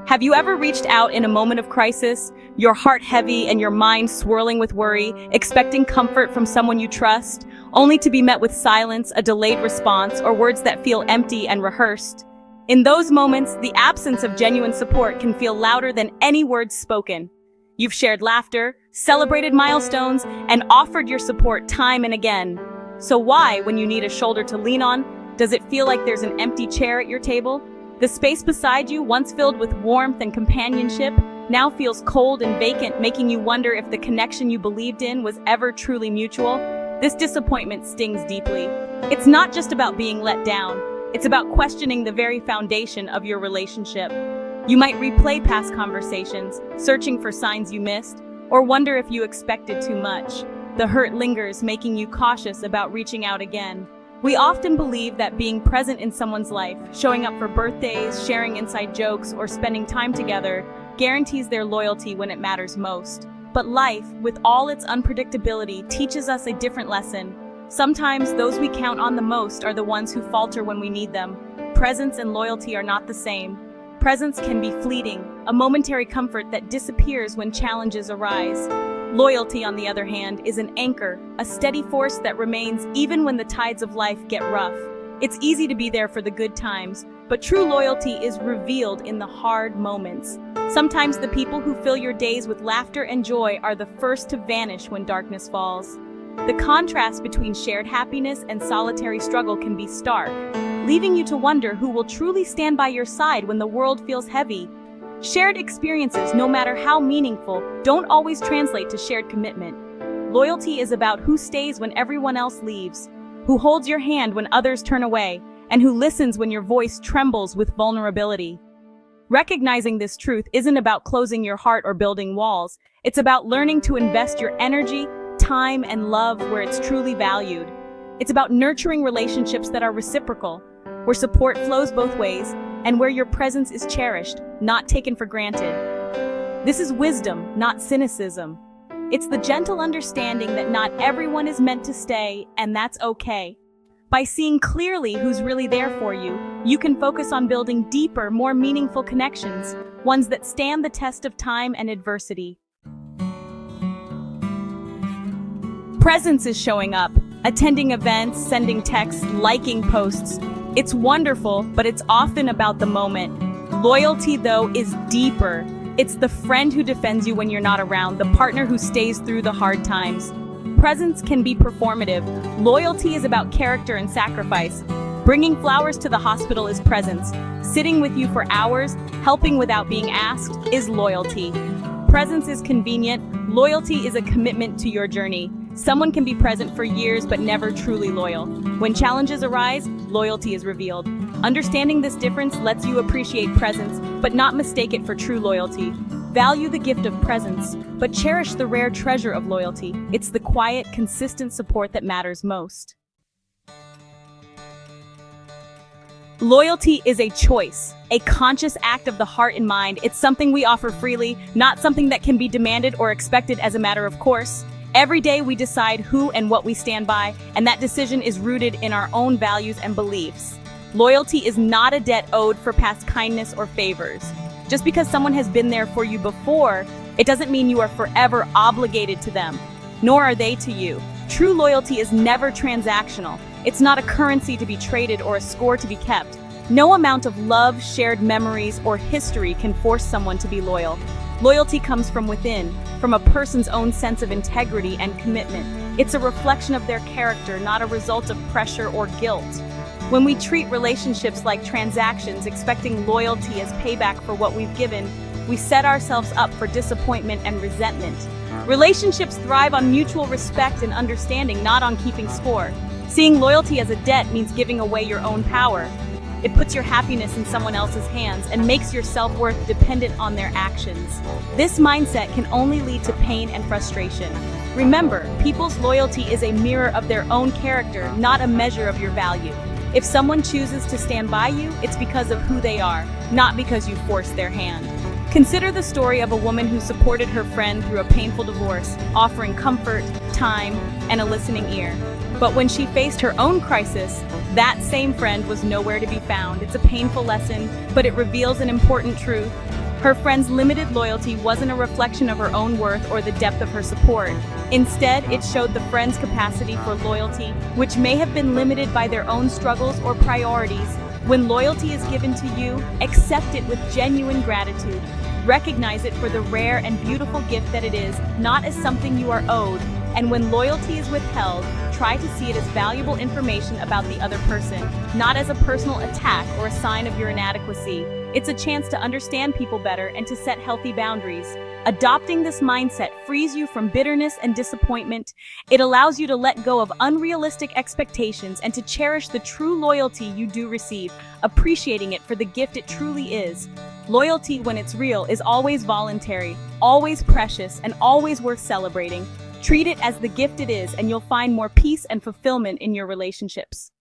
Have you ever reached out in a moment of crisis, your heart heavy and your mind swirling with worry, expecting comfort from someone you trust, only to be met with silence, a delayed response, or words that feel empty and rehearsed? In those moments, the absence of genuine support can feel louder than any words spoken. You've shared laughter, celebrated milestones, and offered your support time and again. So why, when you need a shoulder to lean on, does it feel like there's an empty chair at your table? The space beside you, once filled with warmth and companionship, now feels cold and vacant, making you wonder if the connection you believed in was ever truly mutual. This disappointment stings deeply. It's not just about being let down. It's about questioning the very foundation of your relationship. You might replay past conversations, searching for signs you missed, or wonder if you expected too much. The hurt lingers, making you cautious about reaching out again. We often believe that being present in someone's life, showing up for birthdays, sharing inside jokes, or spending time together, guarantees their loyalty when it matters most. But life, with all its unpredictability, teaches us a different lesson. Sometimes those we count on the most are the ones who falter when we need them. Presence and loyalty are not the same. Presence can be fleeting, a momentary comfort that disappears when challenges arise. Loyalty, on the other hand, is an anchor, a steady force that remains even when the tides of life get rough. It's easy to be there for the good times, but true loyalty is revealed in the hard moments. Sometimes the people who fill your days with laughter and joy are the first to vanish when darkness falls. The contrast between shared happiness and solitary struggle can be stark, leaving you to wonder who will truly stand by your side when the world feels heavy. Shared experiences, no matter how meaningful, don't always translate to shared commitment. Loyalty is about who stays when everyone else leaves, who holds your hand when others turn away, and who listens when your voice trembles with vulnerability. Recognizing this truth isn't about closing your heart or building walls. It's about learning to invest your energy, time, and love where it's truly valued. It's about nurturing relationships that are reciprocal, where support flows both ways, and where your presence is cherished, not taken for granted. This is wisdom, not cynicism. It's the gentle understanding that not everyone is meant to stay, and that's okay. By seeing clearly who's really there for you, you can focus on building deeper, more meaningful connections, ones that stand the test of time and adversity. Presence is showing up, attending events, sending texts, liking posts. It's wonderful, but it's often about the moment. Loyalty, though, is deeper. It's the friend who defends you when you're not around, the partner who stays through the hard times. Presence can be performative. Loyalty is about character and sacrifice. Bringing flowers to the hospital is presence. Sitting with you for hours, helping without being asked, is loyalty. Presence is convenient. Loyalty is a commitment to your journey. Someone can be present for years but never truly loyal. When challenges arise, loyalty is revealed. Understanding this difference lets you appreciate presence, but not mistake it for true loyalty. Value the gift of presence, but cherish the rare treasure of loyalty. It's the quiet, consistent support that matters most. Loyalty is a choice, a conscious act of the heart and mind. It's something we offer freely, not something that can be demanded or expected as a matter of course. Every day we decide who and what we stand by, and that decision is rooted in our own values and beliefs. Loyalty is not a debt owed for past kindness or favors. Just because someone has been there for you before, it doesn't mean you are forever obligated to them, nor are they to you. True loyalty is never transactional. It's not a currency to be traded or a score to be kept. No amount of love, shared memories, or history can force someone to be loyal. Loyalty comes from within, from a person's own sense of integrity and commitment. It's a reflection of their character, not a result of pressure or guilt. When we treat relationships like transactions, expecting loyalty as payback for what we've given, we set ourselves up for disappointment and resentment. Relationships thrive on mutual respect and understanding, not on keeping score. Seeing loyalty as a debt means giving away your own power. It puts your happiness in someone else's hands and makes your self-worth dependent on their actions. This mindset can only lead to pain and frustration. Remember, people's loyalty is a mirror of their own character, not a measure of your value. If someone chooses to stand by you, it's because of who they are, not because you forced their hand. Consider the story of a woman who supported her friend through a painful divorce, offering comfort, time, and a listening ear. But when she faced her own crisis, that same friend was nowhere to be found. It's a painful lesson, but it reveals an important truth. Her friend's limited loyalty wasn't a reflection of her own worth or the depth of her support. Instead, it showed the friend's capacity for loyalty, which may have been limited by their own struggles or priorities. When loyalty is given to you, accept it with genuine gratitude. Recognize it for the rare and beautiful gift that it is, not as something you are owed. And when loyalty is withheld, try to see it as valuable information about the other person, not as a personal attack or a sign of your inadequacy. It's a chance to understand people better and to set healthy boundaries. Adopting this mindset frees you from bitterness and disappointment. It allows you to let go of unrealistic expectations and to cherish the true loyalty you do receive, appreciating it for the gift it truly is. Loyalty, when it's real, is always voluntary, always precious, and always worth celebrating. Treat it as the gift it is, and you'll find more peace and fulfillment in your relationships.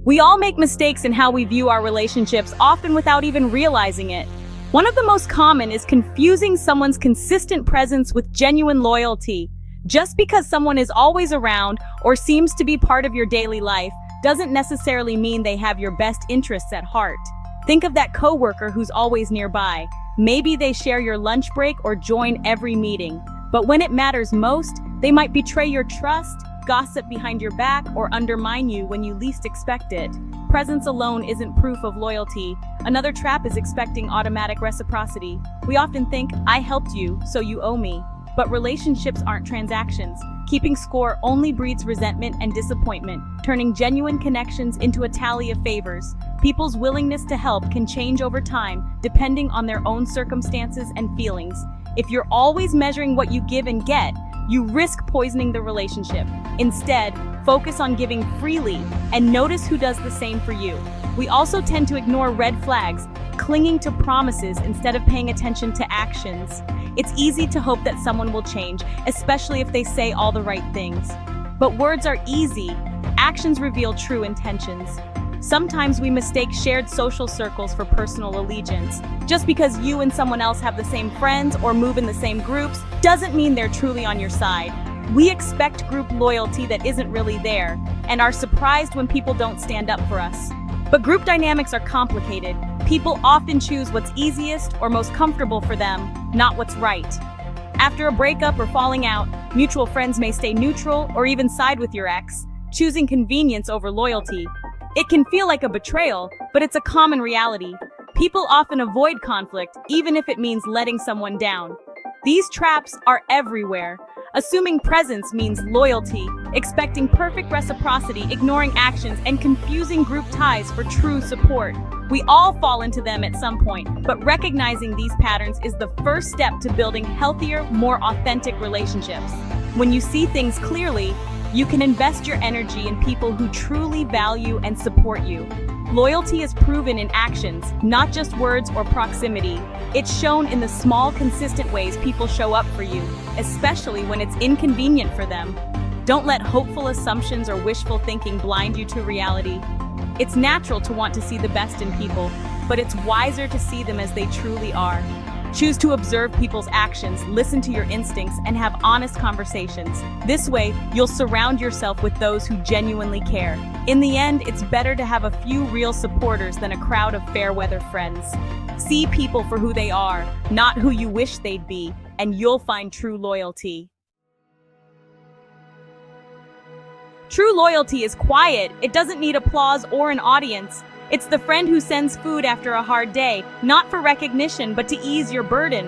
We all make mistakes in how we view our relationships, often without even realizing it. One of the most common is confusing someone's consistent presence with genuine loyalty. Just because someone is always around or seems to be part of your daily life doesn't necessarily mean they have your best interests at heart. Think of that coworker who's always nearby. Maybe they share your lunch break or join every meeting. But when it matters most, they might betray your trust, gossip behind your back, or undermine you when you least expect it. Presence alone isn't proof of loyalty. Another trap is expecting automatic reciprocity. We often think, I helped you, so you owe me. But relationships aren't transactions. Keeping score only breeds resentment and disappointment, turning genuine connections into a tally of favors. People's willingness to help can change over time, depending on their own circumstances and feelings. If you're always measuring what you give and get, you risk poisoning the relationship. Instead, focus on giving freely and notice who does the same for you. We also tend to ignore red flags, clinging to promises instead of paying attention to actions. It's easy to hope that someone will change, especially if they say all the right things. But words are easy. Actions reveal true intentions. Sometimes we mistake shared social circles for personal allegiance. Just because you and someone else have the same friends or move in the same groups doesn't mean they're truly on your side. We expect group loyalty that isn't really there, and are surprised when people don't stand up for us. But group dynamics are complicated. People often choose what's easiest or most comfortable for them, not what's right. After a breakup or falling out, mutual friends may stay neutral or even side with your ex, choosing convenience over loyalty. It can feel like a betrayal, but it's a common reality. People often avoid conflict, even if it means letting someone down. These traps are everywhere. Assuming presence means loyalty, expecting perfect reciprocity, ignoring actions, and confusing group ties for true support. We all fall into them at some point, but recognizing these patterns is the first step to building healthier, more authentic relationships. When you see things clearly, you can invest your energy in people who truly value and support you. Loyalty is proven in actions, not just words or proximity. It's shown in the small, consistent ways people show up for you, especially when it's inconvenient for them. Don't let hopeful assumptions or wishful thinking blind you to reality. It's natural to want to see the best in people, but it's wiser to see them as they truly are. Choose to observe people's actions, listen to your instincts, and have honest conversations. This way, you'll surround yourself with those who genuinely care. In the end, it's better to have a few real supporters than a crowd of fair-weather friends. See people for who they are, not who you wish they'd be, and you'll find true loyalty. True loyalty is quiet. It doesn't need applause or an audience. It's the friend who sends food after a hard day, not for recognition, but to ease your burden.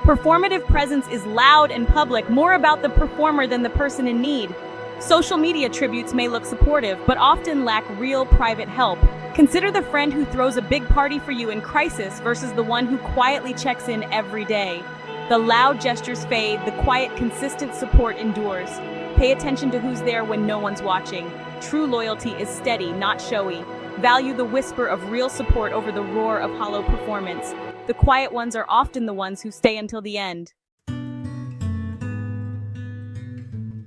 Performative presence is loud and public, more about the performer than the person in need. Social media tributes may look supportive, but often lack real private help. Consider the friend who throws a big party for you in crisis versus the one who quietly checks in every day. The loud gestures fade, the quiet, consistent support endures. Pay attention to who's there when no one's watching. True loyalty is steady, not showy. Value the whisper of real support over the roar of hollow performance. The quiet ones are often the ones who stay until the end.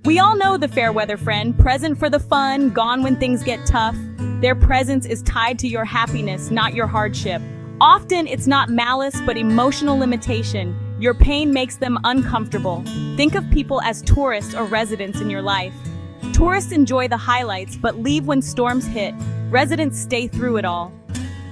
We all know the fair-weather friend, present for the fun, gone when things get tough. Their presence is tied to your happiness, not your hardship. Often it's not malice, but emotional limitation. Your pain makes them uncomfortable. Think of people as tourists or residents in your life. Tourists enjoy the highlights, but leave when storms hit. Residents stay through it all.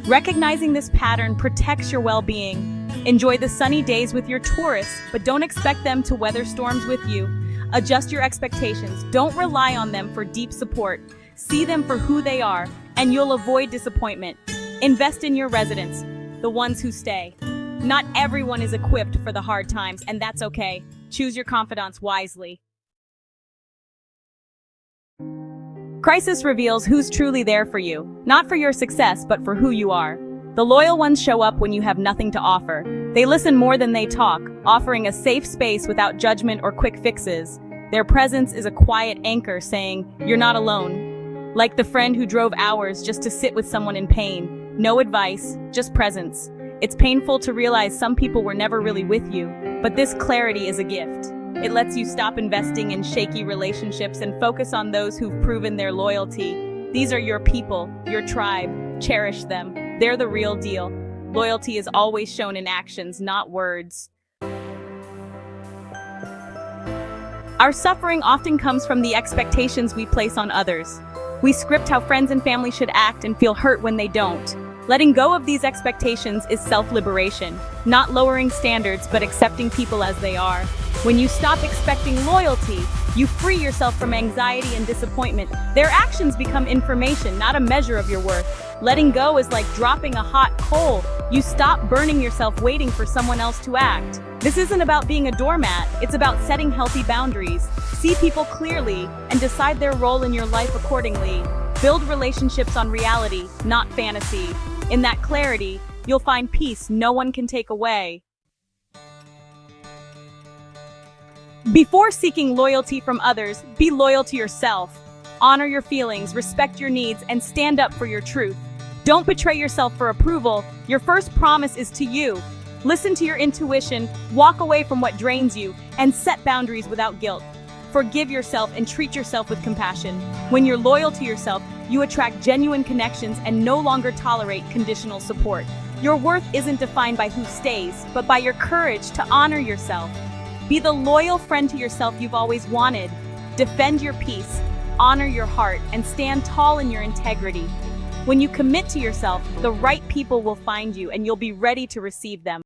Recognizing this pattern protects your well-being. Enjoy the sunny days with your tourists, but don't expect them to weather storms with you. Adjust your expectations. Don't rely on them for deep support. See them for who they are, and you'll avoid disappointment. Invest in your residents, the ones who stay. Not everyone is equipped for the hard times, and that's okay. Choose your confidants wisely. Crisis reveals who's truly there for you, not for your success, but for who you are. The loyal ones show up when you have nothing to offer. They listen more than they talk, offering a safe space without judgment or quick fixes. Their presence is a quiet anchor saying, "You're not alone." Like the friend who drove hours just to sit with someone in pain. No advice, just presence. It's painful to realize some people were never really with you, but this clarity is a gift. It lets you stop investing in shaky relationships and focus on those who've proven their loyalty. These are your people, your tribe. Cherish them. They're the real deal. Loyalty is always shown in actions, not words. Our suffering often comes from the expectations we place on others. We script how friends and family should act and feel hurt when they don't. Letting go of these expectations is self-liberation, not lowering standards but accepting people as they are. When you stop expecting loyalty, you free yourself from anxiety and disappointment. Their actions become information, not a measure of your worth. Letting go is like dropping a hot coal. You stop burning yourself waiting for someone else to act. This isn't about being a doormat, it's about setting healthy boundaries. See people clearly and decide their role in your life accordingly. Build relationships on reality, not fantasy. In that clarity, you'll find peace no one can take away. Before seeking loyalty from others, be loyal to yourself. Honor your feelings, respect your needs, and stand up for your truth. Don't betray yourself for approval. Your first promise is to you. Listen to your intuition, walk away from what drains you, and set boundaries without guilt. Forgive yourself and treat yourself with compassion. When you're loyal to yourself, you attract genuine connections and no longer tolerate conditional support. Your worth isn't defined by who stays, but by your courage to honor yourself. Be the loyal friend to yourself you've always wanted. Defend your peace, honor your heart, and stand tall in your integrity. When you commit to yourself, the right people will find you and you'll be ready to receive them.